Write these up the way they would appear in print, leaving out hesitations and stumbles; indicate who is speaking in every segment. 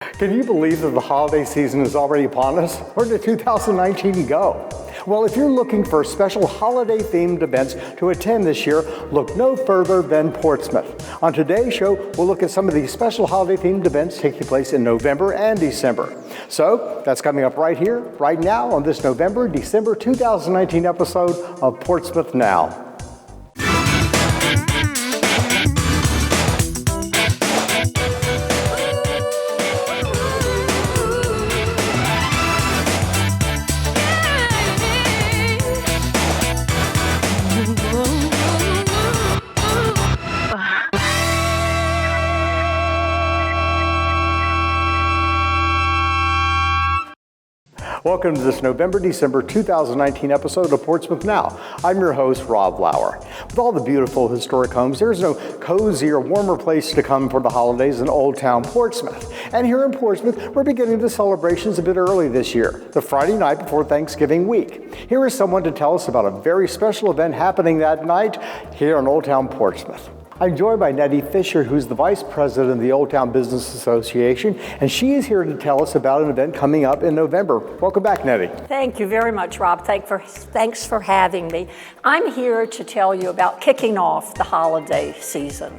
Speaker 1: Can you believe that the holiday season is already upon us? Where did 2019 go? Well, if you're looking for special holiday-themed events to attend this year, look no further than Portsmouth. On today's show, we'll look at some of these special holiday-themed events taking place in November and December. So, that's coming up right here, right now, on this November-December 2019 episode of Portsmouth Now. Welcome to this November-December 2019 episode of Portsmouth Now. I'm your host, Rob Lauer. With all the beautiful historic homes, there's no cozier, warmer place to come for the holidays than Old Town Portsmouth. And here in Portsmouth, we're beginning the celebrations a bit early this year, the Friday night before Thanksgiving week. Here is someone to tell us about a very special event happening that night here in Old Town Portsmouth. I'm joined by Nettie Fisher, who's the Vice President of the Old Town Business Association, and she is here to tell us about an event coming up in November. Welcome back, Nettie.
Speaker 2: Thank you very much, Rob. Thanks for having me. I'm here to tell you about kicking off the holiday season.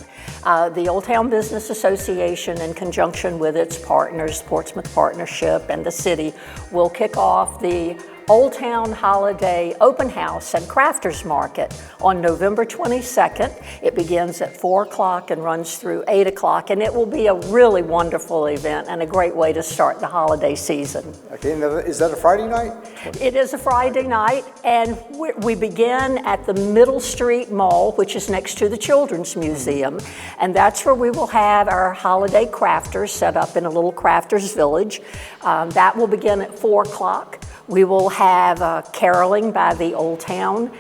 Speaker 2: The Old Town Business Association, in conjunction with its partners, Portsmouth Partnership and the city, will kick off the Old Town Holiday Open House and Crafters Market on November 22nd. It begins at 4 o'clock and runs through 8 o'clock, and it will be a really wonderful event and a great way to start the holiday season.
Speaker 1: Okay, now is that a Friday night?
Speaker 2: It is a Friday night, and we begin at the Middle Street Mall, which is next to the Children's Museum, and that's where we will have our holiday crafters set up in a little crafters village. That will begin at 4 o'clock. We will have caroling by the Old Town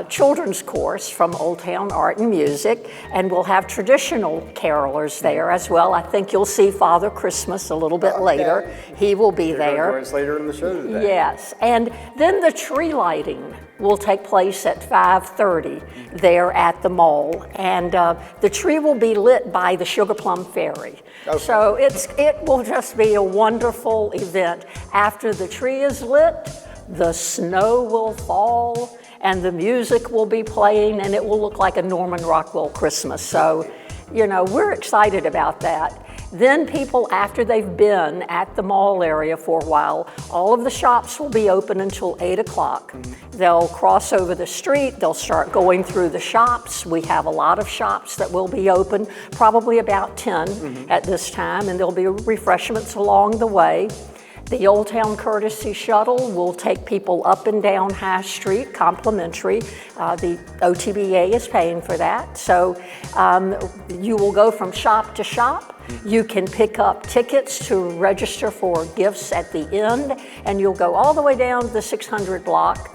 Speaker 2: Children's Course from Old Town Art and Music, and we'll have traditional carolers there as well. I think you'll see Father Christmas a little bit later. He will be there.
Speaker 1: Later in the show today.
Speaker 2: Yes, and then the tree lighting will take place at 5:30 there at the mall, and the tree will be lit by the Sugar Plum Ferry. Okay. So it will just be a wonderful event. After the tree is lit, the snow will fall and the music will be playing, and it will look like a Norman Rockwell Christmas. So, you know, we're excited about that. Then people, after they've been at the mall area for a while, all of the shops will be open until 8 o'clock. They'll cross over the street, they'll start going through the shops. We have a lot of shops that will be open, probably about 10 at this time, and there'll be refreshments along the way. The Old Town Courtesy Shuttle will take people up and down High Street, complimentary. The OTBA is paying for that. So you will go from shop to shop. You can pick up tickets to register for gifts at the end, and you'll go all the way down to the 600 block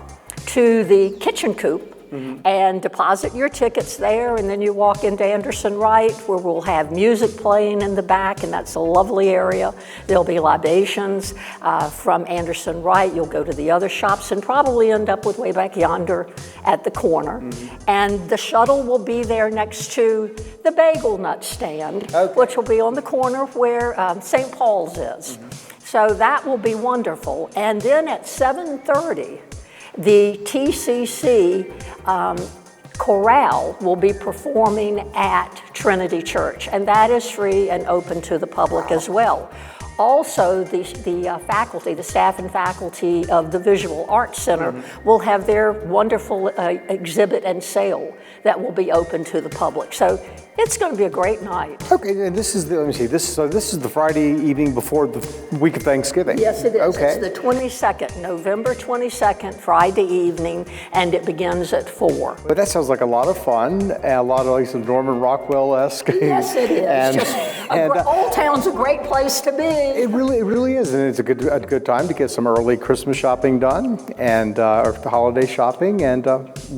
Speaker 2: to the Kitchen Coop and deposit your tickets there, and then you walk into Anderson Wright, where we'll have music playing in the back, and that's a lovely area. There'll be libations from Anderson Wright. You'll go to the other shops and probably end up with way back yonder at the corner. And the shuttle will be there next to the bagel nut stand, which will be on the corner where St. Paul's is. So that will be wonderful. And then at 7:30, the TCC Chorale will be performing at Trinity Church, and that is free and open to the public as well. Also, the faculty, the staff and faculty of the Visual Arts Center will have their wonderful exhibit and sale that will be open to the public. So it's going to be a great night.
Speaker 1: Okay, and this is the, let me see, this is the Friday evening before the week of Thanksgiving.
Speaker 2: Yes, it is.
Speaker 1: Okay.
Speaker 2: It's the 22nd, November 22nd, Friday evening, and it begins at 4.
Speaker 1: But that sounds like a lot of fun, and a lot of like some Norman Rockwell-esque.
Speaker 2: Yes, it is. Old Town's a great place to be.
Speaker 1: It really is, and it's a good time to get some early Christmas shopping done, and or holiday shopping, and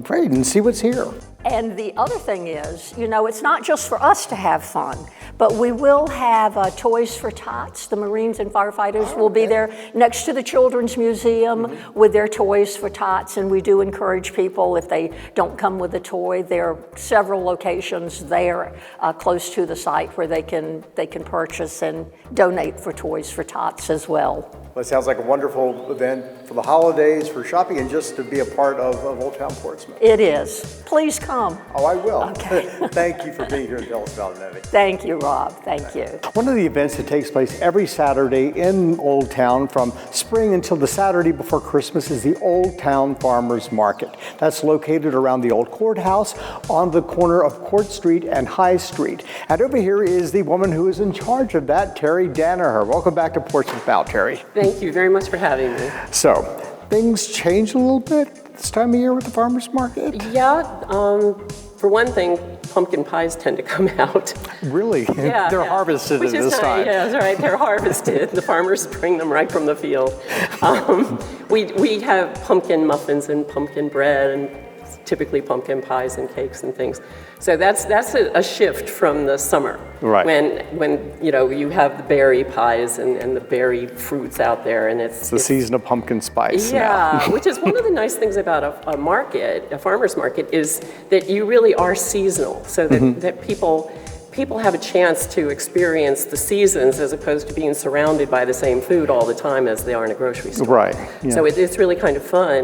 Speaker 1: trade and see what's here.
Speaker 2: And the other thing is, you know, it's not just for us to have fun, but we will have Toys for Tots. The Marines and firefighters will be there next to the Children's Museum with their Toys for Tots, and we do encourage people, if they don't come with a toy, there are several locations there close to the site where they can purchase and donate for Toys for Tots as well.
Speaker 1: Well, it sounds like a wonderful event for the holidays, for shopping, and just to be a part of Old Town Portsmouth.
Speaker 2: It is. Please come.
Speaker 1: Oh, I will.
Speaker 2: Okay.
Speaker 1: Thank you for being here and telling us about it, Evie.
Speaker 2: Thank you, Rob. Thank you.
Speaker 1: One of the events that takes place every Saturday in Old Town from spring until the Saturday before Christmas is the Old Town Farmers Market. That's located around the old courthouse on the corner of Court Street and High Street. And over here is the woman who is in charge of that, Terry Danaher. Welcome back to Portsmouth Now, Terry.
Speaker 3: Thank you very much for having me.
Speaker 1: So, things change a little bit this time of year with the farmers market?
Speaker 3: Yeah, for one thing, pumpkin pies tend to come out.
Speaker 1: Really?
Speaker 3: Yeah,
Speaker 1: They're harvested
Speaker 3: which
Speaker 1: at
Speaker 3: is
Speaker 1: this
Speaker 3: nice.
Speaker 1: time.
Speaker 3: Yeah, that's right. They're harvested. The farmers bring them right from the field. We have pumpkin muffins and pumpkin bread and typically pumpkin pies and cakes and things. So that's a shift from the summer.
Speaker 1: Right.
Speaker 3: When you know you have the berry pies and the berry fruits out there, and it's
Speaker 1: The season of pumpkin spice.
Speaker 3: yeah,
Speaker 1: now.
Speaker 3: which is one of the nice things about a market, a farmer's market, is that you really are seasonal, so that, that people have a chance to experience the seasons as opposed to being surrounded by the same food all the time as they are in a grocery store.
Speaker 1: Right. Yeah.
Speaker 3: So it's really kind of fun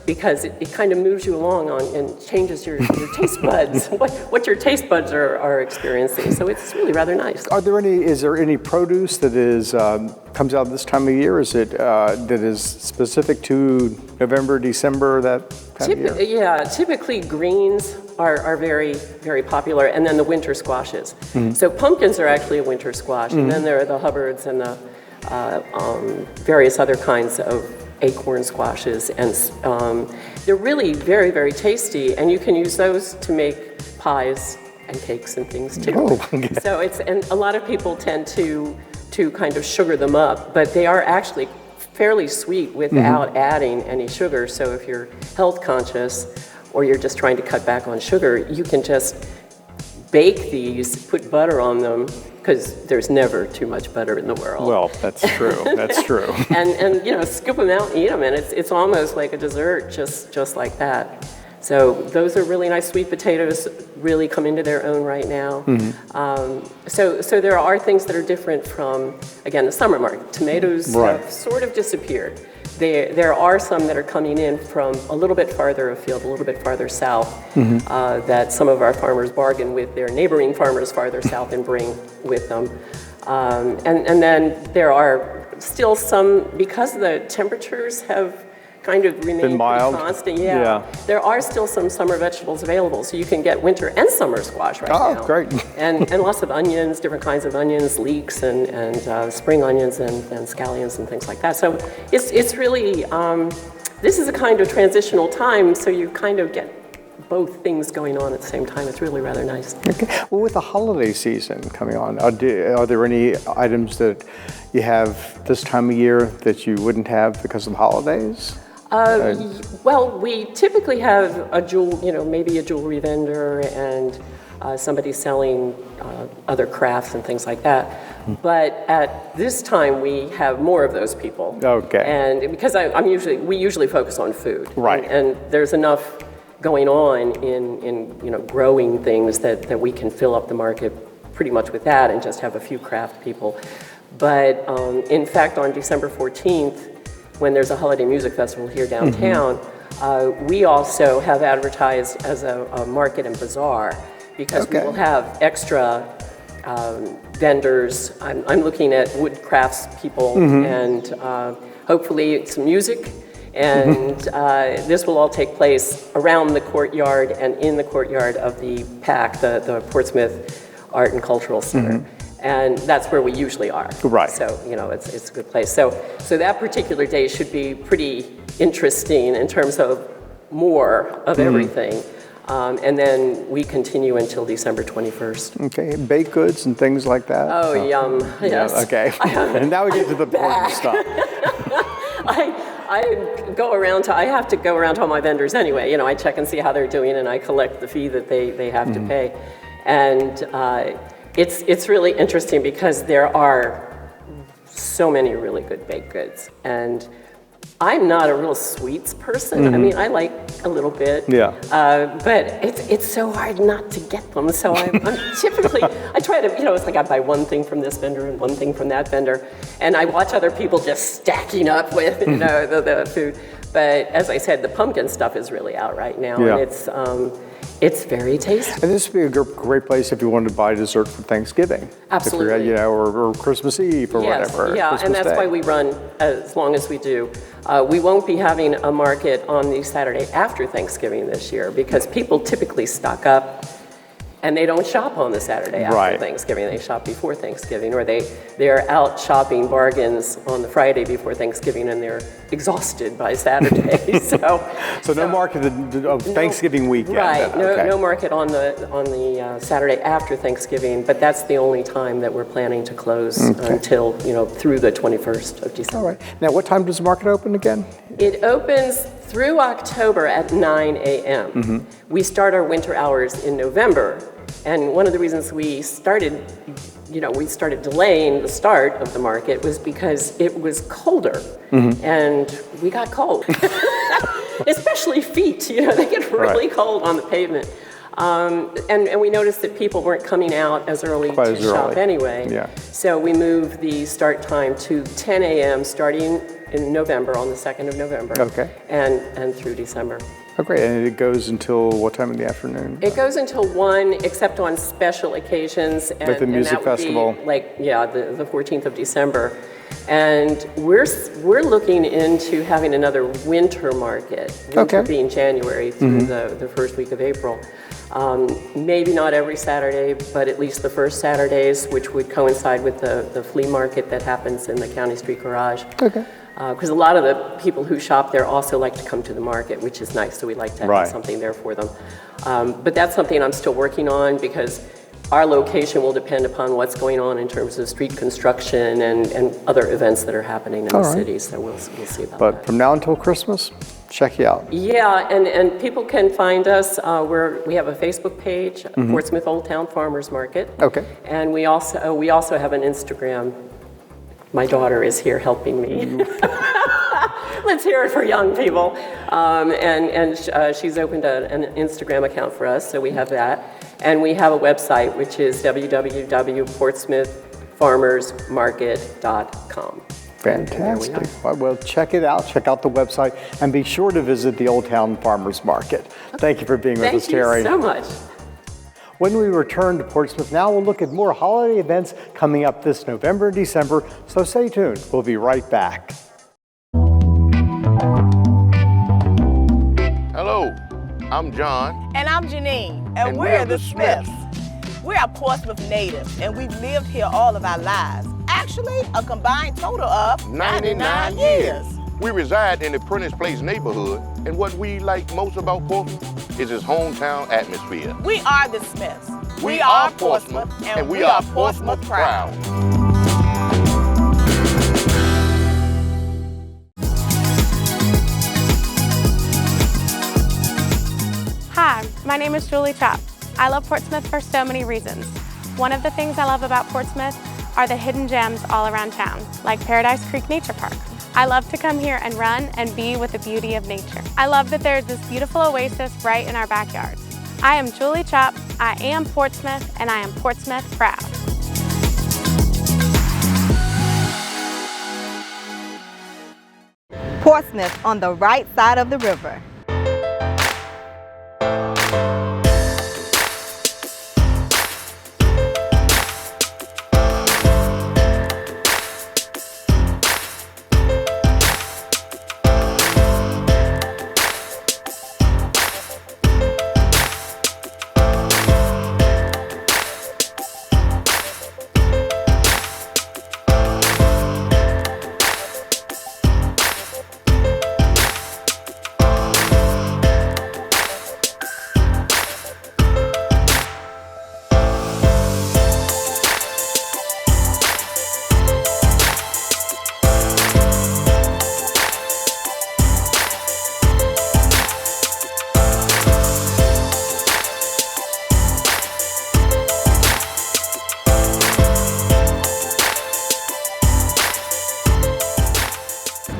Speaker 3: because it kind of moves you along and changes your taste buds, what your taste buds are experiencing. So it's really rather nice.
Speaker 1: Is there any produce that is comes out this time of year? Is it that is specific to November, December, that time of year?
Speaker 3: Yeah, typically greens are very, very popular, and then the winter squashes. So pumpkins are actually a winter squash, and then there are the Hubbards and the various other kinds of acorn squashes, and they're really very, very tasty, and you can use those to make pies and cakes and things too.
Speaker 1: Oh, okay.
Speaker 3: So and a lot of people tend to kind of sugar them up, but they are actually fairly sweet without adding any sugar. So if you're health conscious or you're just trying to cut back on sugar, you can just bake these, put butter on them, because there's never too much butter in the world.
Speaker 1: Well, that's true. That's true.
Speaker 3: and you know, scoop them out and eat them, and it's almost like a dessert, just like that. So those are really nice. Sweet potatoes really come into their own right now. So there are things that are different from, again, the summer market. Tomatoes have sort of disappeared. There are some that are coming in from a little bit farther afield, a little bit farther south, that some of our farmers bargain with their neighboring farmers farther south and bring with them. And then there are still some, because the temperatures have kind of remained
Speaker 1: mild.
Speaker 3: pretty constant. Yeah. There are still some summer vegetables available, so you can get winter and summer squash right now.
Speaker 1: Oh, great.
Speaker 3: and lots of onions, different kinds of onions, leeks and spring onions and scallions and things like that. So it's really, this is a kind of transitional time, so you kind of get both things going on at the same time. It's really rather nice.
Speaker 1: Okay. Well, with the holiday season coming on, are there any items that you have this time of year that you wouldn't have because of holidays?
Speaker 3: Well, we typically have maybe a jewelry vendor and somebody selling other crafts and things like that. But at this time, we have more of those people.
Speaker 1: Okay.
Speaker 3: And because we usually focus on food.
Speaker 1: Right.
Speaker 3: And there's enough going on in growing things that we can fill up the market pretty much with that and just have a few craft people. But in fact, on December 14th, when there's a holiday music festival here downtown, we also have advertised as a market and bazaar, because we will have extra vendors. I'm looking at wood crafts people and hopefully some music. And this will all take place around the courtyard and in the courtyard of the PAC, the Portsmouth Art and Cultural Center. And that's where we usually are.
Speaker 1: Right.
Speaker 3: So, it's a good place. So that particular day should be pretty interesting in terms of more of everything. And then we continue until December 21st.
Speaker 1: Okay, baked goods and things like that?
Speaker 3: Oh, yum, yes.
Speaker 1: Yeah, okay. And now we get to the important stuff.
Speaker 3: I have to go around to all my vendors anyway. You know, I check and see how they're doing, and I collect the fee that they have to pay. And it's really interesting because there are so many really good baked goods. And I'm not a real sweets person. I mean, I like a little bit.
Speaker 1: Yeah.
Speaker 3: But it's so hard not to get them. So I'm typically, I try to, you know, it's like I buy one thing from this vendor and one thing from that vendor. And I watch other people just stacking up with, you know, the food. But as I said, the pumpkin stuff is really out right now.
Speaker 1: Yeah.
Speaker 3: And it's very tasty.
Speaker 1: And this would be a great place if you wanted to buy dessert for Thanksgiving.
Speaker 3: Absolutely.
Speaker 1: If you're, you know, or Christmas Eve or
Speaker 3: Yes,
Speaker 1: whatever.
Speaker 3: yeah,
Speaker 1: Christmas
Speaker 3: and that's
Speaker 1: Day.
Speaker 3: why we run as long as we do. We won't be having a market on the Saturday after Thanksgiving this year because people typically stock up and they don't shop on the Saturday after
Speaker 1: Right.
Speaker 3: Thanksgiving. They shop before Thanksgiving, or they're out shopping bargains on the Friday before Thanksgiving and they're exhausted by Saturday. So
Speaker 1: no market of Thanksgiving weekend.
Speaker 3: Right,
Speaker 1: then. Okay.
Speaker 3: no market on the Saturday after Thanksgiving, but that's the only time that we're planning to close until, you know, through the 21st of December.
Speaker 1: All right. Now, what time does the market open again?
Speaker 3: It opens through October at 9 a.m. We start our winter hours in November, and one of the reasons we started delaying the start of the market was because it was colder, and we got cold. Especially feet, you know, they get really cold on the pavement. And we noticed that people weren't coming out as early
Speaker 1: Quite
Speaker 3: to
Speaker 1: as
Speaker 3: shop
Speaker 1: early.
Speaker 3: anyway.
Speaker 1: Yeah.
Speaker 3: So we moved the start time to 10 a.m. starting in November, on the 2nd of November.
Speaker 1: Okay.
Speaker 3: And through December.
Speaker 1: Oh, great. And it goes until what time in the afternoon?
Speaker 3: It goes until 1, except on special occasions. And,
Speaker 1: Like the music
Speaker 3: and that would
Speaker 1: festival?
Speaker 3: Be like, yeah, the 14th of December. And we're looking into having another winter market, winter being January through the first week of April. Maybe not every Saturday, but at least the first Saturdays, which would coincide with the flea market that happens in the County Street Garage.
Speaker 1: Okay.
Speaker 3: Because a lot of the people who shop there also like to come to the market, which is nice, so we like to have something there for them. But that's something I'm still working on because our location will depend upon what's going on in terms of street construction and other events that are happening in the city, so we'll see about that.
Speaker 1: But from now until Christmas, check you out.
Speaker 3: Yeah, and people can find us. We have a Facebook page, Portsmouth Old Town Farmers Market.
Speaker 1: Okay.
Speaker 3: And we also have an Instagram. My daughter is here helping me. Let's hear it for young people. She's opened an Instagram account for us, so we have that. And we have a website, which is www.portsmouthfarmersmarket.com.
Speaker 1: Fantastic. Well, check it out. Check out the website. And be sure to visit the Old Town Farmers Market. Thank you for being with us, Terry.
Speaker 3: Thank you so much.
Speaker 1: When we return to Portsmouth Now, we'll look at more holiday events coming up this November and December, so stay tuned. We'll be right back.
Speaker 4: Hello, I'm John.
Speaker 5: And I'm Janine, and we're the Smiths. We are Portsmouth natives, and we've lived here all of our lives. Actually, a combined total of 99 years.
Speaker 4: We reside in the Prentice Place neighborhood, and what we like most about Portsmouth is its hometown atmosphere.
Speaker 5: We are the Smiths.
Speaker 4: We are Portsmouth, and we are Portsmouth proud.
Speaker 6: Hi, my name is Julie Chop. I love Portsmouth for so many reasons. One of the things I love about Portsmouth are the hidden gems all around town, like Paradise Creek Nature Park. I love to come here and run and be with the beauty of nature. I love that there's this beautiful oasis right in our backyards. I am Julie Chop, I am Portsmouth, and I am Portsmouth proud.
Speaker 7: Portsmouth on the right side of the river.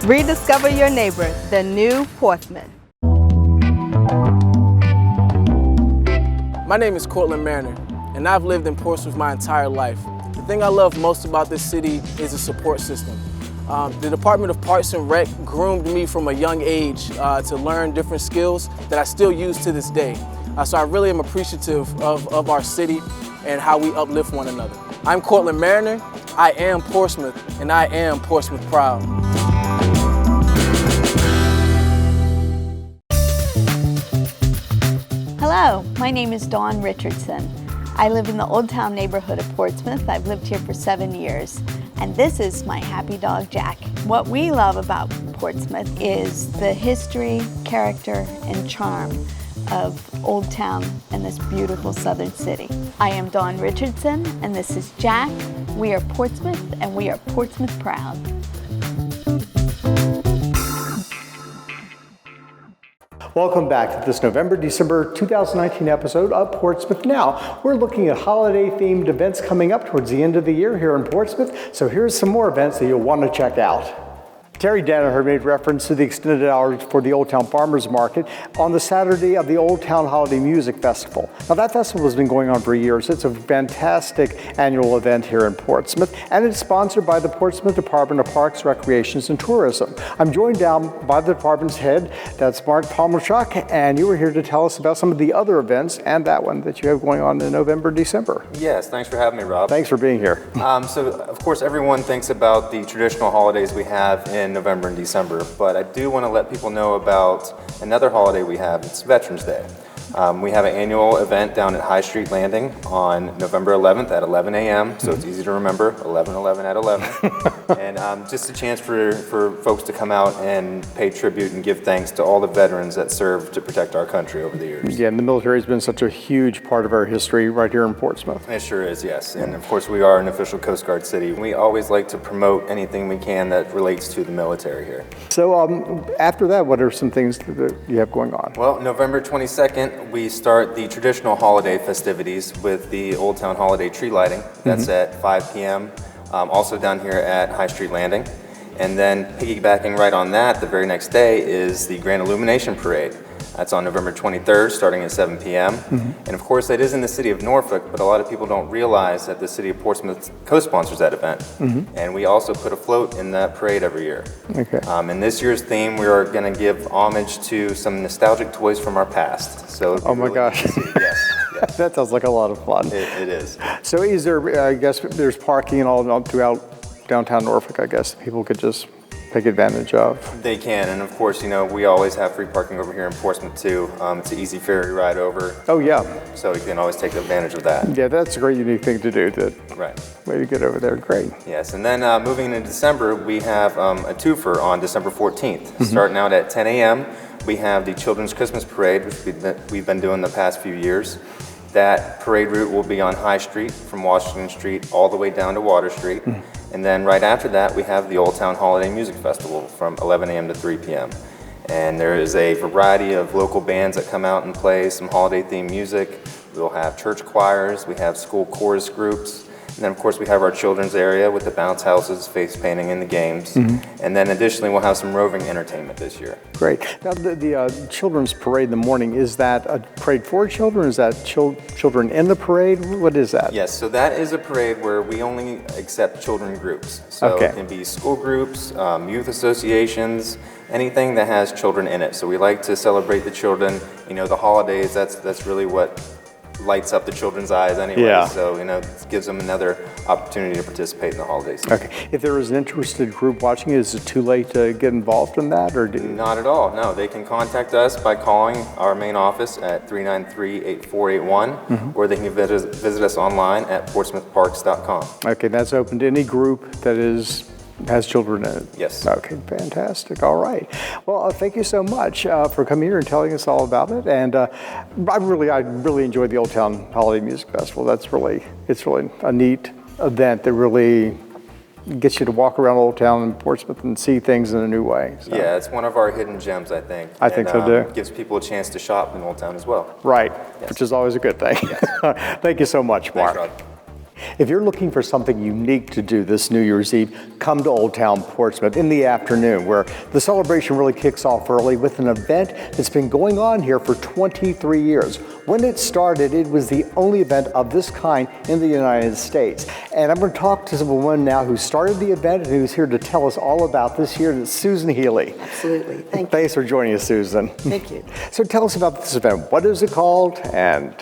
Speaker 7: Rediscover your neighbor, the new Portsmouth.
Speaker 8: My name is Cortland Mariner, and I've lived in Portsmouth my entire life. The thing I love most about this city is the support system. The Department of Parks and Rec groomed me from a young age to learn different skills that I still use to this day. So I really am appreciative of our city and how we uplift one another. I'm Cortland Mariner, I am Portsmouth, and I am Portsmouth proud.
Speaker 9: Hello, my name is Dawn Richardson. I live in the Old Town neighborhood of Portsmouth. I've lived here for 7 years, and this is my happy dog, Jack. What we love about Portsmouth is the history, character, and charm of Old Town and this beautiful southern city. I am Dawn Richardson, and this is Jack. We are Portsmouth, and we are Portsmouth proud.
Speaker 1: Welcome back to this November-December 2019 episode of Portsmouth Now. We're looking at holiday-themed events coming up towards the end of the year here in Portsmouth, so here's some more events that you'll want to check out. Terry Danaher made reference to the extended hours for the Old Town Farmers Market on the Saturday of the Old Town Holiday Music Festival. Now that festival has been going on for years. It's a fantastic annual event here in Portsmouth, and it's sponsored by the Portsmouth Department of Parks, Recreations, and Tourism. I'm joined down by the department's head, that's Mark Palmerchuk, and you were here to tell us about some of the other events and that one that you have going on in November, December.
Speaker 10: Yes, thanks for having me, Rob.
Speaker 1: Thanks for being here.
Speaker 10: So, of course, everyone thinks about the traditional holidays we have in November and December, but I do want to let people know about another holiday we have. It's Veterans Day. We have an annual event down at High Street Landing on November 11th at 11 a.m., so it's easy to remember, 11/11 at 11. And just a chance for folks to come out and pay tribute and give thanks to all the veterans that served to protect our country over the years.
Speaker 1: Yeah, and the military has been such a huge part of our history right here in Portsmouth.
Speaker 10: It sure is, yes. And of course, we are an official Coast Guard city. We always like to promote anything we can that relates to the military here.
Speaker 1: So after that, what are some things that you have going on?
Speaker 10: Well, November 22nd, we start the traditional holiday festivities with the Old Town Holiday Tree Lighting. That's at 5 p.m., also down here at High Street Landing. And then piggybacking right on that, the very next day is the Grand Illumination Parade. That's on November 23rd, starting at 7 p.m. And of course, that is in the city of Norfolk, but a lot of people don't realize that the city of Portsmouth co-sponsors that event. And we also put a float in that parade every year.
Speaker 1: Okay.
Speaker 10: In this year's theme, we are going to give homage to some nostalgic toys from our past. So,
Speaker 1: oh my gosh.
Speaker 10: Yes.
Speaker 1: That sounds like a lot of fun.
Speaker 10: It is.
Speaker 1: So is there, I guess there's parking and all throughout downtown Norfolk, I guess people could just take advantage of?
Speaker 10: They can, and of course, you know, we always have free parking over here in Portsmouth too. It's an easy ferry ride over.
Speaker 1: Oh yeah.
Speaker 10: So you can always take advantage of that.
Speaker 1: Yeah, that's a great unique thing to do.
Speaker 10: Right.
Speaker 1: Way to get over there, great.
Speaker 10: Yes, and then moving into December, we have a twofer on December 14th. Starting out at 10 a.m., we have the Children's Christmas Parade, which we've been doing the past few years. That parade route will be on High Street from Washington Street all the way down to Water Street. And then right after that, we have the Old Town Holiday Music Festival from 11 a.m. to 3 p.m. And there is a variety of local bands that come out and play some holiday-themed music. We'll have church choirs, we have school chorus groups, and then of course we have our children's area with the bounce houses, face painting, and the games. And then additionally, we'll have some roving entertainment this year.
Speaker 1: Great. Now the children's parade in the morning, is that a parade for children? Is that children in the parade? What is that?
Speaker 10: Yes, so that is a parade where we only accept children groups. So it can be school groups, youth associations, anything that has children in it. So we like to celebrate the children. You know, the holidays, that's really what lights up the children's eyes anyway.
Speaker 1: Yeah.
Speaker 10: So, you know, it gives them another opportunity to participate in the holidays.
Speaker 1: Okay. If there is an interested group watching, is it too late to get involved in that? Or
Speaker 10: Not at all. No, they can contact us by calling our main office at 393-8481, or they can visit us online at portsmouthparks.com.
Speaker 1: Okay, that's open to any group that has children in it?
Speaker 10: Yes.
Speaker 1: Okay, fantastic. All right. Well, thank you so much for coming here and telling us all about it. And I really enjoyed the Old Town Holiday Music Festival. It's really a neat event that really gets you to walk around Old Town in Portsmouth and see things in a new way. So.
Speaker 10: Yeah, it's one of our hidden gems, I think.
Speaker 1: I think so too.
Speaker 10: Gives people a chance to shop in Old Town as well.
Speaker 1: Right,
Speaker 10: Yes.
Speaker 1: which is always a good thing.
Speaker 10: Yes.
Speaker 1: Thank you so much, Mark.
Speaker 10: Thanks, Rod.
Speaker 1: If you're looking for something unique to do this New Year's Eve, come to Old Town Portsmouth in the afternoon, where the celebration really kicks off early with an event that's been going on here for 23 years. When it started, it was the only event of this kind in the United States. And I'm going to talk to someone now who started the event and who's here to tell us all about this year. It's Susan Healy.
Speaker 11: Absolutely. Thank you.
Speaker 1: Thanks for joining us, Susan.
Speaker 11: Thank you.
Speaker 1: So tell us about this event. What is it called? And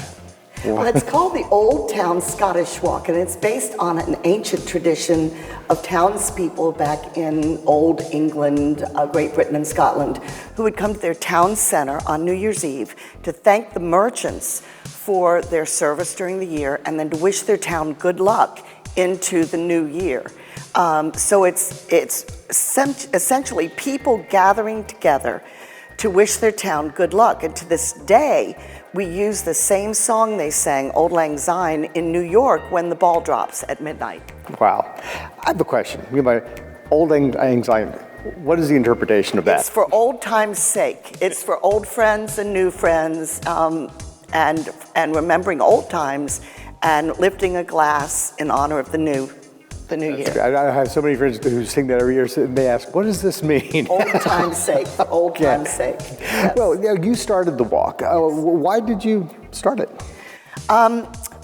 Speaker 11: well, it's called the Old Town Scottish Walk, and it's based on an ancient tradition of townspeople back in Old England, Great Britain, and Scotland, who would come to their town center on New Year's Eve to thank the merchants for their service during the year and then to wish their town good luck into the new year. So it's essentially people gathering together to wish their town good luck. And to this day, we use the same song they sang, Auld Lang Syne, in New York when the ball drops at midnight.
Speaker 1: Wow. I have a question. Auld Lang Syne, what is the interpretation of that?
Speaker 11: It's for old time's sake. It's for old friends and new friends, and remembering old times and lifting a glass in honor of the new year.
Speaker 1: I have so many friends who sing that every year, and they ask, what does this mean?
Speaker 11: Old time's sake, for old time's sake. Yes.
Speaker 1: Well, you started the walk. Why did you start it?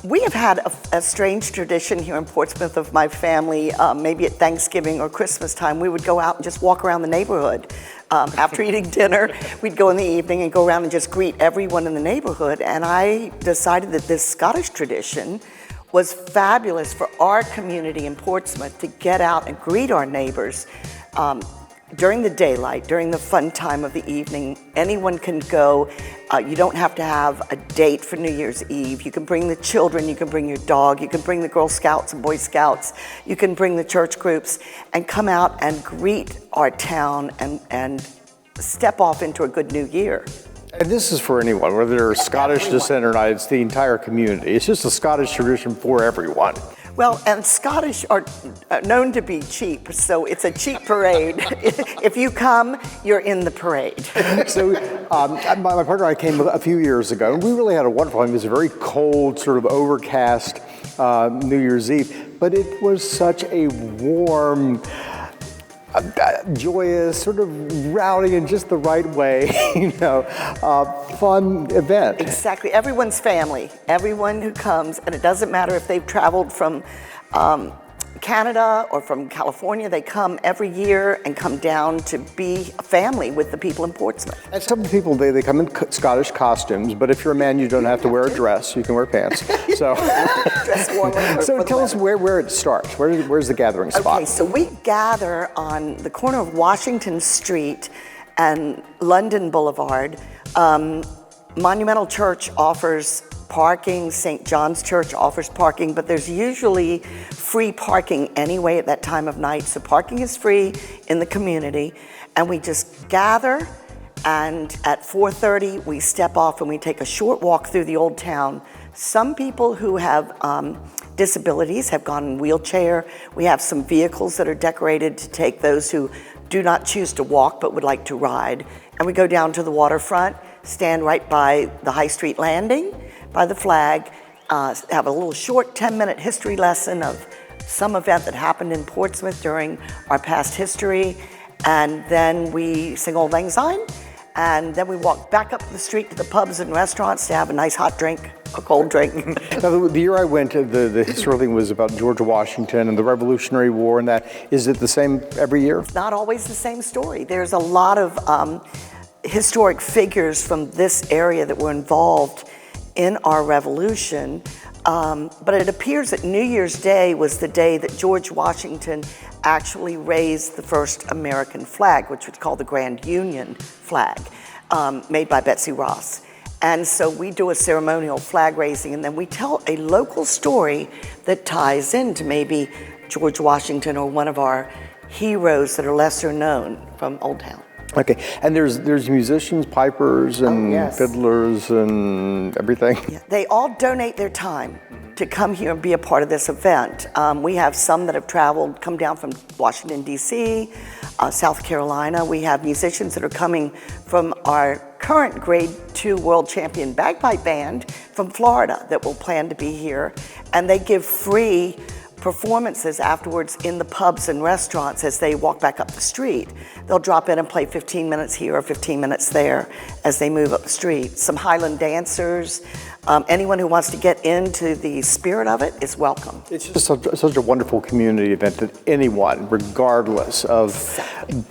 Speaker 11: We have had a strange tradition here in Portsmouth of my family. Maybe at Thanksgiving or Christmas time, we would go out and just walk around the neighborhood. After eating dinner, we'd go in the evening and go around and just greet everyone in the neighborhood. And I decided that this Scottish tradition was fabulous for our community in Portsmouth to get out and greet our neighbors during the daylight, during the fun time of the evening. Anyone can go. You don't have to have a date for New Year's Eve. You can bring the children, you can bring your dog, you can bring the Girl Scouts and Boy Scouts, you can bring the church groups and come out and greet our town and step off into a good new year.
Speaker 1: And this is for anyone, whether they're Scottish descent or not, it's the entire community. It's just a Scottish tradition for everyone.
Speaker 11: Well, and Scottish are known to be cheap, so it's a cheap parade. If you come, you're in the parade.
Speaker 1: So my partner and I came a few years ago, and we really had a wonderful time. It was a very cold, sort of overcast New Year's Eve, but it was such a warm, joyous, sort of rowdy in just the right way, fun event.
Speaker 11: Exactly. Everyone's family. Everyone who comes, and it doesn't matter if they've traveled from Canada or from California, they come every year and come down to be a family with the people in Portsmouth.
Speaker 1: And some people, they come in Scottish costumes, but if you're a man, you don't have to wear a dress. You can wear pants. So, so tell us where it starts. Where's the gathering spot?
Speaker 11: Okay, so we gather on the corner of Washington Street and London Boulevard. Monumental Church offers parking, St. John's Church offers parking, but there's usually free parking anyway at that time of night. So parking is free in the community, and we just gather, and at 4:30 we step off and we take a short walk through the old town. Some people who have disabilities have gone in wheelchair. We have some vehicles that are decorated to take those who do not choose to walk but would like to ride. And we go down to the waterfront, stand right by the High Street landing, by the flag, have a little short 10-minute history lesson of some event that happened in Portsmouth during our past history, and then we sing Auld Lang Syne, and then we walk back up the street to the pubs and restaurants to have a nice hot drink, a cold drink.
Speaker 1: Now, the year I went, the historical thing was about George Washington and the Revolutionary War and that. Is it the same every year?
Speaker 11: It's not always the same story. There's a lot of historic figures from this area that were involved in our revolution, but it appears that New Year's Day was the day that George Washington actually raised the first American flag, which was called the Grand Union flag, made by Betsy Ross. And so we do a ceremonial flag raising, and then we tell a local story that ties into maybe George Washington or one of our heroes that are lesser known from Old Town.
Speaker 1: Okay, and there's musicians, pipers, and
Speaker 11: yes.
Speaker 1: fiddlers, and everything?
Speaker 11: Yeah, they all donate their time to come here and be a part of this event. We have some that have traveled, come down from Washington, D.C., South Carolina. We have musicians that are coming from our current Grade 2 World Champion Bagpipe Band from Florida that will plan to be here. And they give free performances afterwards in the pubs and restaurants as they walk back up the street. They'll drop in and play 15 minutes here or 15 minutes there as they move up the street. Some Highland dancers, anyone who wants to get into the spirit of it is welcome.
Speaker 1: It's just such a wonderful community event that anyone, regardless of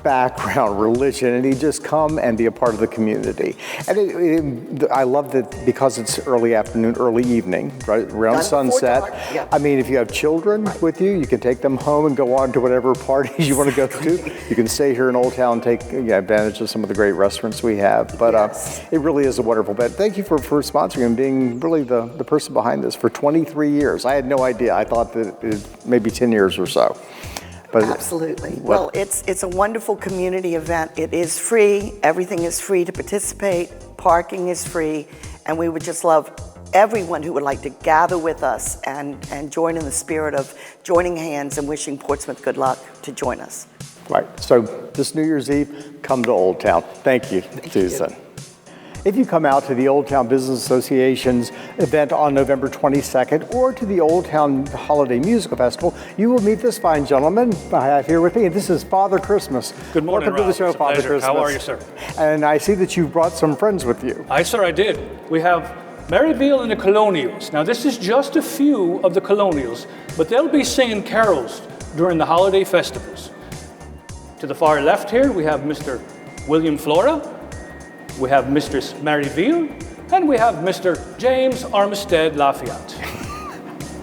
Speaker 1: background, religion, and you just come and be a part of the community. And I love that because it's early afternoon, early evening, right around sunset.
Speaker 11: Yeah.
Speaker 1: I mean, if you have children with you, you can take them home and go on to whatever parties you want to go to. You can stay here in Old Town, take advantage of some of the great restaurants we have. But it really is a wonderful event. Thank you for sponsoring and being really the person behind this for 23 years. I had no idea. I thought that it maybe 10 years or so. But
Speaker 11: absolutely. Well, it's a wonderful community event. It is free. Everything is free to participate. Parking is free. And we would just love everyone who would like to gather with us and join in the spirit of joining hands and wishing Portsmouth good luck to join us.
Speaker 1: Right. So this New Year's Eve, come to Old Town. Thank you, Susan. If you come out to the Old Town Business Association's event on November 22nd or to the Old Town Holiday Musical Festival, you will meet this fine gentleman I have here with me. This is Father Christmas.
Speaker 12: Good morning,
Speaker 1: Welcome to the show,
Speaker 12: It's a
Speaker 1: Father
Speaker 12: pleasure.
Speaker 1: Christmas.
Speaker 12: How are you, sir?
Speaker 1: And I see that you brought some friends with you.
Speaker 12: I did. We have Mary Beal and the Colonials. Now, this is just a few of the Colonials, but they'll be singing carols during the holiday festivals. To the far left here, we have Mr. William Flora. We have Mistress Mary Beal, and we have Mr. James Armistead Lafayette.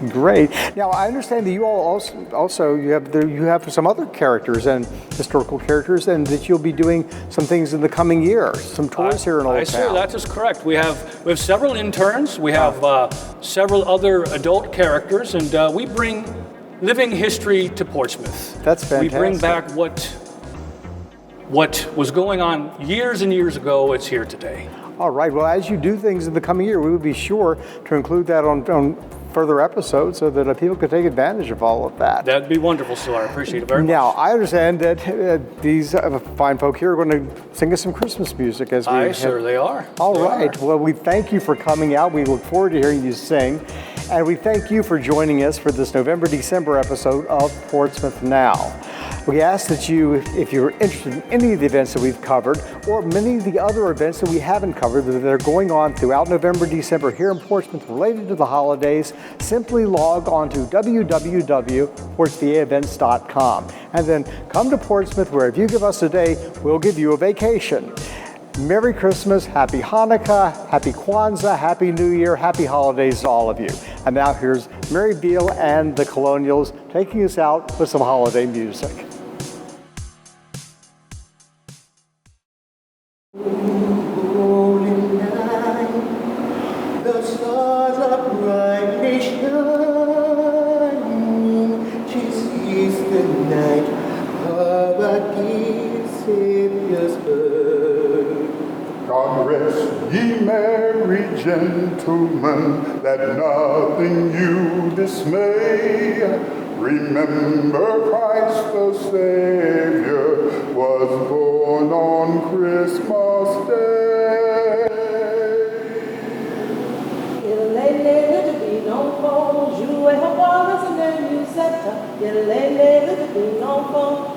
Speaker 1: Great. Now I understand that you all also you have some other characters and historical characters, and that you'll be doing some things in the coming year, some tours here in Old Town.
Speaker 12: Sir, that is correct. We have several interns. We have several other adult characters, and we bring living history to Portsmouth.
Speaker 1: That's fantastic.
Speaker 12: We bring back what was going on years and years ago. It's here today.
Speaker 1: All right. Well, as you do things in the coming year, we would be sure to include that on further episodes so that people could take advantage of all of that.
Speaker 12: That'd be wonderful, sir. I appreciate it very much.
Speaker 1: Now, I understand that these fine folk here are going to sing us some Christmas music as we
Speaker 12: Aye, sir, they are.
Speaker 1: All right. Well, we thank you for coming out. We look forward to hearing you sing. And we thank you for joining us for this November-December episode of Portsmouth Now. We ask that you, if you're interested in any of the events that we've covered, or many of the other events that we haven't covered that are going on throughout November, December here in Portsmouth related to the holidays, simply log on to www.portsvaevents.com. And then come to Portsmouth, where if you give us a day, we'll give you a vacation. Merry Christmas, Happy Hanukkah, Happy Kwanzaa, Happy New Year, Happy Holidays to all of you. And now here's Mary Beal and the Colonials taking us out with some holiday music.
Speaker 13: Holy night, the stars are brightly shining. 'Tis Easter night of our dear Savior's birth.
Speaker 14: God rest ye merry gentlemen, let nothing you dismay. Remember Christ the Savior was born on Christmas Day.
Speaker 15: Il est né le divin enfant, jouez au bord de musette. Il est né le divin enfant,